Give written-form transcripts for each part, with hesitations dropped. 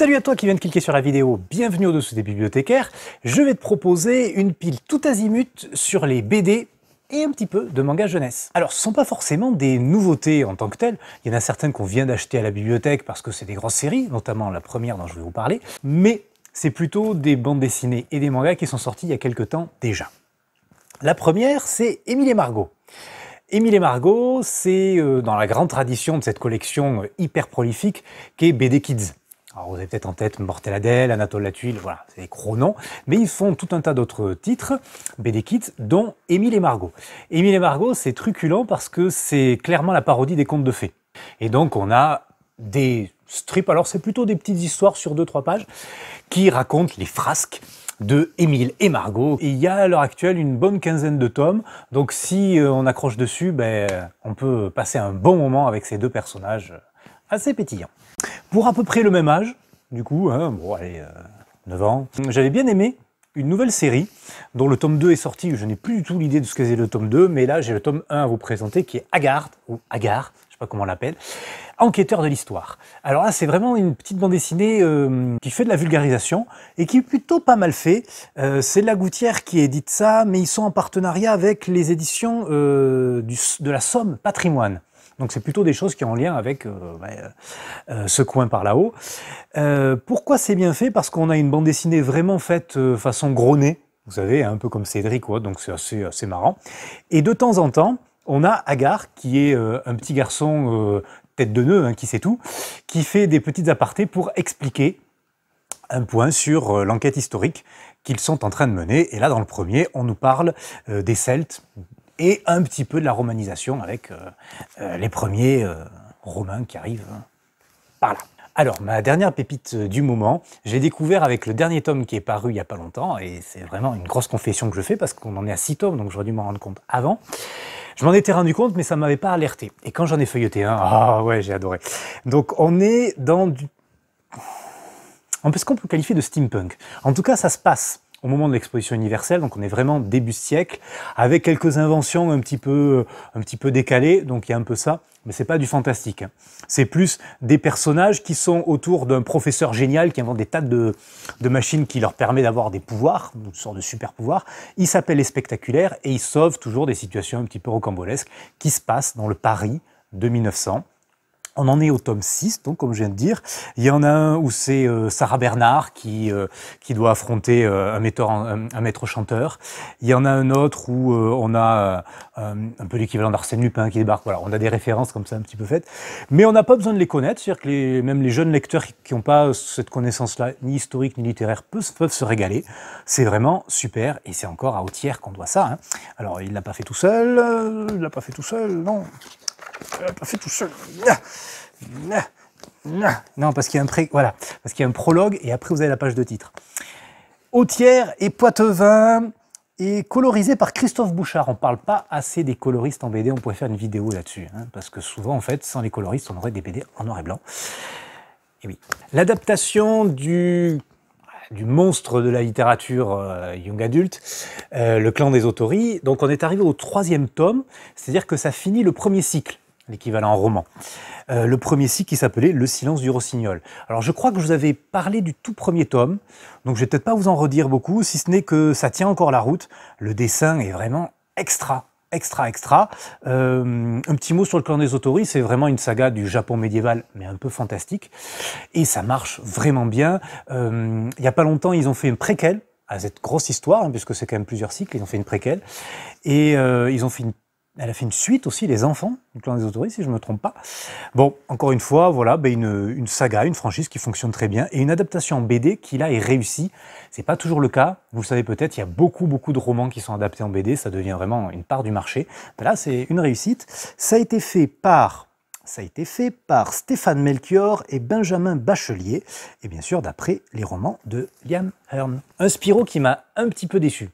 Salut à toi qui viens de cliquer sur la vidéo, bienvenue au-dessous des bibliothécaires. Je vais te proposer une pile tout azimut sur les BD et un petit peu de manga jeunesse. Alors ce ne sont pas forcément des nouveautés en tant que telles, il y en a certaines qu'on vient d'acheter à la bibliothèque parce que c'est des grosses séries, notamment la première dont je vais vous parler, mais c'est plutôt des bandes dessinées et des mangas qui sont sortis il y a quelques temps déjà. La première, c'est Émile et Margot. Émile et Margot, c'est dans la grande tradition de cette collection hyper prolifique qu'est BD Kids. Alors vous avez peut-être en tête Mortel Adèle, Anatole la Tuile, voilà, c'est des gros noms, mais ils font tout un tas d'autres titres, BD Kids, dont Émile et Margot. Émile et Margot, c'est truculent parce que c'est clairement la parodie des contes de fées. Et donc on a des strips, alors c'est plutôt des petites histoires sur 2-3 pages, qui racontent les frasques de Émile et Margot. Et il y a à l'heure actuelle une bonne quinzaine de tomes, donc si on accroche dessus, on peut passer un bon moment avec ces deux personnages assez pétillants. Pour à peu près le même âge, du coup, 9 ans, j'avais bien aimé une nouvelle série dont le tome 2 est sorti. Je n'ai plus du tout l'idée de ce qu'est le tome 2, mais là j'ai le tome 1 à vous présenter qui est Agar, ou Agar, je sais pas comment on l'appelle, Enquêteur de l'histoire. Alors là c'est vraiment une petite bande dessinée qui fait de la vulgarisation et qui est plutôt pas mal fait. C'est Lagoutière qui édite ça, mais ils sont en partenariat avec les éditions de la Somme Patrimoine. Donc c'est plutôt des choses qui ont en lien avec ce coin par là-haut. Pourquoi c'est bien fait? Parce qu'on a une bande dessinée vraiment faite façon gros nez, vous savez, un peu comme Cédric, donc c'est assez marrant. Et de temps en temps, on a Agar, qui est un petit garçon tête de nœud, qui sait tout, qui fait des petites apartés pour expliquer un point sur l'enquête historique qu'ils sont en train de mener. Et là, dans le premier, on nous parle des Celtes, et un petit peu de la romanisation avec les premiers romains qui arrivent par là. Alors, ma dernière pépite du moment, j'ai découvert avec le dernier tome qui est paru il n'y a pas longtemps, et c'est vraiment une grosse confession que je fais, parce qu'on en est à 6 tomes, donc j'aurais dû m'en rendre compte avant. Je m'en étais rendu compte, mais ça ne m'avait pas alerté. Et quand j'en ai feuilleté un, ah ouais, j'ai adoré. Donc on est dans du... Est-ce qu'on peut qualifier de steampunk? En tout cas, ça se passe au moment de l'exposition universelle, donc on est vraiment début siècle, avec quelques inventions un petit peu décalées, donc il y a un peu ça, mais c'est pas du fantastique. C'est plus des personnages qui sont autour d'un professeur génial qui invente des tas de machines qui leur permet d'avoir des pouvoirs, une sorte de super pouvoirs. Il s'appelle les Spectaculaires et ils sauvent toujours des situations un petit peu rocambolesques qui se passent dans le Paris de 1900. On en est au tome 6, donc comme je viens de dire. Il y en a un où c'est Sarah Bernard qui doit affronter un maître chanteur. Il y en a un autre où on a un peu l'équivalent d'Arsène Lupin qui débarque. Voilà, on a des références comme ça un petit peu faites. Mais on n'a pas besoin de les connaître, c'est-à-dire que même les jeunes lecteurs qui n'ont pas cette connaissance-là, ni historique ni littéraire, peuvent se régaler. C'est vraiment super, et c'est encore à Autière qu'on doit ça. Alors, il ne l'a pas fait tout seul, non. Il l'a pas fait tout seul. Non, parce qu'il y a parce qu'il y a un prologue et après vous avez la page de titre. Autière et Poitevin est colorisé par Christophe Bouchard. On ne parle pas assez des coloristes en BD, on pourrait faire une vidéo là-dessus, parce que souvent en fait, sans les coloristes, on aurait des BD en noir et blanc. Et oui, l'adaptation du monstre de la littérature young adulte, le clan des Autori. Donc on est arrivé au 3e tome, c'est-à-dire que ça finit le premier cycle, l'équivalent en roman. Le premier cycle qui s'appelait Le silence du rossignol. Alors je crois que je vous avais parlé du tout premier tome, donc je vais peut-être pas vous en redire beaucoup, si ce n'est que ça tient encore la route. Le dessin est vraiment extra. Un petit mot sur le clan des Autori, c'est vraiment une saga du Japon médiéval, mais un peu fantastique. Et ça marche vraiment bien. Il n'y a pas longtemps, ils ont fait une préquelle à cette grosse histoire, puisque c'est quand même plusieurs cycles, ils ont fait une préquelle. Et elle a fait une suite aussi, Les Enfants du clan des Autori, si je ne me trompe pas. Bon, encore une fois, voilà, une saga, une franchise qui fonctionne très bien, et une adaptation en BD qui, là, est réussie. C'est pas toujours le cas, vous le savez peut-être, il y a beaucoup de romans qui sont adaptés en BD, ça devient vraiment une part du marché. Mais là, c'est une réussite. Ça a été fait par Stéphane Melchior et Benjamin Bachelier, et bien sûr d'après les romans de Liam Hearn. Un Spirou qui m'a un petit peu déçu.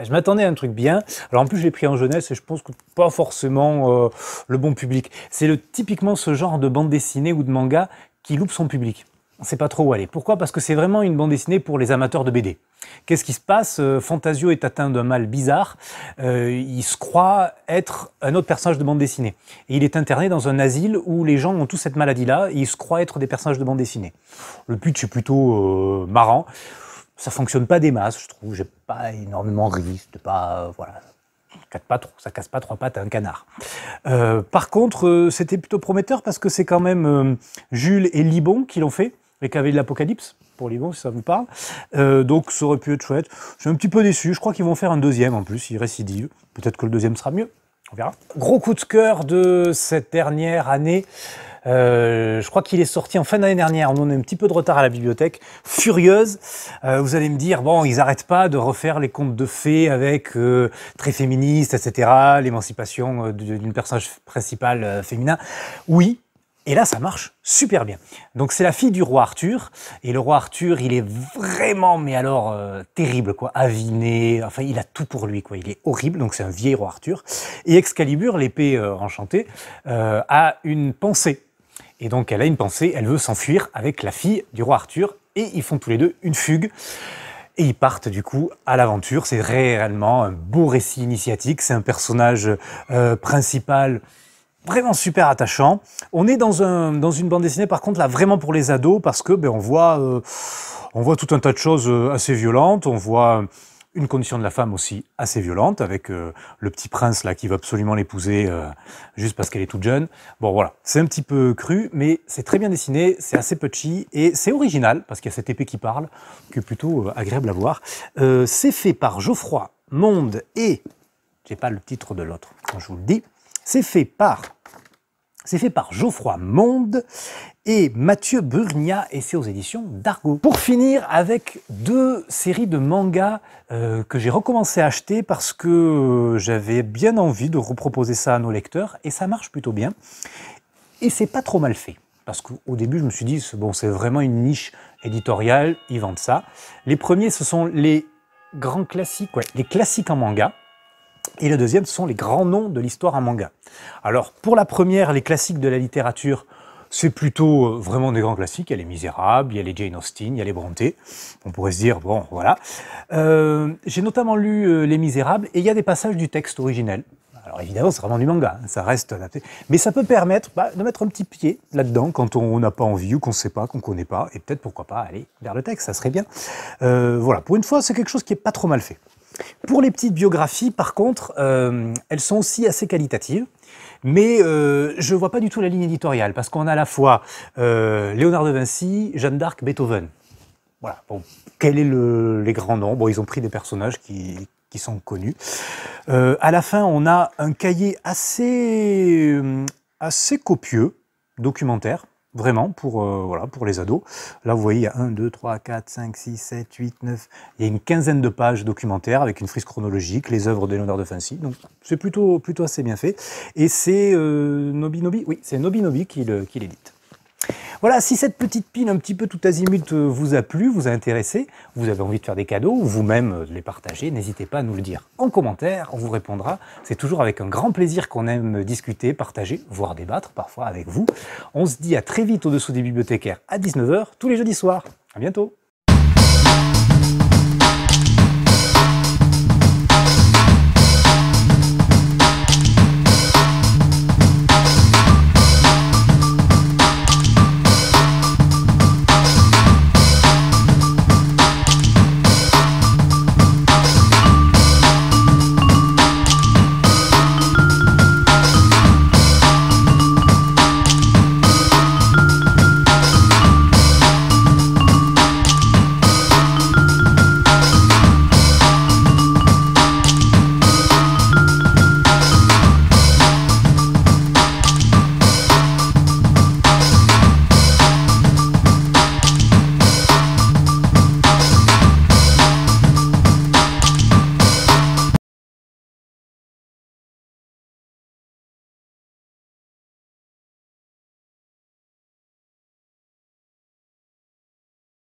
Je m'attendais à un truc bien. Alors en plus, je l'ai pris en jeunesse et je pense que pas forcément le bon public. C'est typiquement ce genre de bande dessinée ou de manga qui loupe son public. on ne sait pas trop où aller. Pourquoi? Parce que c'est vraiment une bande dessinée pour les amateurs de BD. Qu'est-ce qui se passe? Fantasio est atteint d'un mal bizarre. Il se croit être un autre personnage de bande dessinée. Et il est interné dans un asile où les gens ont tous cette maladie-là et il se croit être des personnages de bande dessinée. Le pitch est plutôt marrant. Ça fonctionne pas des masses, je trouve. J'ai pas énormément ri. C'était pas... voilà. Ça casse pas trois pattes à un canard. Par contre, c'était plutôt prometteur parce que c'est quand même Jules et Libon qui l'ont fait, les Cavaliers de l'Apocalypse, pour Libon si ça vous parle. Donc ça aurait pu être chouette. Je suis un petit peu déçu, je crois qu'ils vont faire un deuxième en plus, ils récidivent. Peut-être que le deuxième sera mieux, on verra. Gros coup de cœur de cette dernière année. Je crois qu'il est sorti en fin d'année dernière, on a un petit peu de retard à la bibliothèque. Furieuse, vous allez me dire, bon, ils n'arrêtent pas de refaire les contes de fées avec très féministes, etc., l'émancipation d'une personnage principal féminin. Oui, et là ça marche super bien. Donc c'est la fille du roi Arthur, et le roi Arthur, il est vraiment, mais alors, terrible, quoi, aviné, enfin il a tout pour lui, quoi, il est horrible, donc c'est un vieil roi Arthur. Et Excalibur, l'épée enchantée, a une pensée. Et donc elle a une pensée, elle veut s'enfuir avec la fille du roi Arthur, et ils font tous les deux une fugue, et ils partent du coup à l'aventure. C'est réellement un beau récit initiatique, c'est un personnage principal vraiment super attachant. On est dans une bande dessinée par contre là vraiment pour les ados, parce que on voit tout un tas de choses assez violentes, on voit une condition de la femme aussi assez violente, avec le petit prince là qui va absolument l'épouser juste parce qu'elle est toute jeune. Bon voilà, c'est un petit peu cru, mais c'est très bien dessiné, c'est assez punchy et c'est original, parce qu'il y a cette épée qui parle, qui est plutôt agréable à voir. C'est fait par Geoffroy Monde et... j'ai pas le titre de l'autre, quand je vous le dis. C'est fait par Geoffroy Monde et Mathieu Burgna, et c'est aux éditions d'Argo. Pour finir avec deux séries de mangas que j'ai recommencé à acheter parce que j'avais bien envie de reproposer ça à nos lecteurs, et ça marche plutôt bien. Et c'est pas trop mal fait, parce qu'au début je me suis dit, bon, c'est vraiment une niche éditoriale, ils vendent ça. Les premiers, ce sont les grands classiques, ouais, les classiques en manga. Et le deuxième, ce sont les grands noms de l'histoire en manga. Alors, pour la première, les classiques de la littérature, c'est plutôt vraiment des grands classiques. Il y a les Misérables, il y a les Jane Austen, il y a les Brontë. On pourrait se dire, bon, voilà. J'ai notamment lu Les Misérables, et il y a des passages du texte originel. Alors évidemment, c'est vraiment du manga, hein, ça reste adapté. Mais ça peut permettre de mettre un petit pied là-dedans quand on n'a pas envie, ou qu'on ne sait pas, qu'on ne connaît pas. Et peut-être, pourquoi pas, aller vers le texte, ça serait bien. Voilà, pour une fois, c'est quelque chose qui n'est pas trop mal fait. Pour les petites biographies, par contre, elles sont aussi assez qualitatives, mais je ne vois pas du tout la ligne éditoriale, parce qu'on a à la fois Léonard de Vinci, Jeanne d'Arc, Beethoven. Voilà, bon, quels sont les grands noms? Bon, ils ont pris des personnages qui sont connus. À la fin, on a un cahier assez copieux, documentaire, vraiment, voilà, pour les ados. Là, vous voyez, il y a 1, 2, 3, 4, 5, 6, 7, 8, 9... il y a une quinzaine de pages documentaires avec une frise chronologique, les œuvres de Léonard de Vinci. Donc, c'est plutôt assez bien fait. Et c'est Nobinobi, oui, c'est Nobinobi qui l'édite. Voilà, si cette petite pile un petit peu tout azimut vous a plu, vous a intéressé, vous avez envie de faire des cadeaux, ou vous-même de les partager, n'hésitez pas à nous le dire en commentaire, on vous répondra. C'est toujours avec un grand plaisir qu'on aime discuter, partager, voire débattre parfois avec vous. On se dit à très vite au-dessous des bibliothécaires à 19 h tous les jeudis soirs. À bientôt.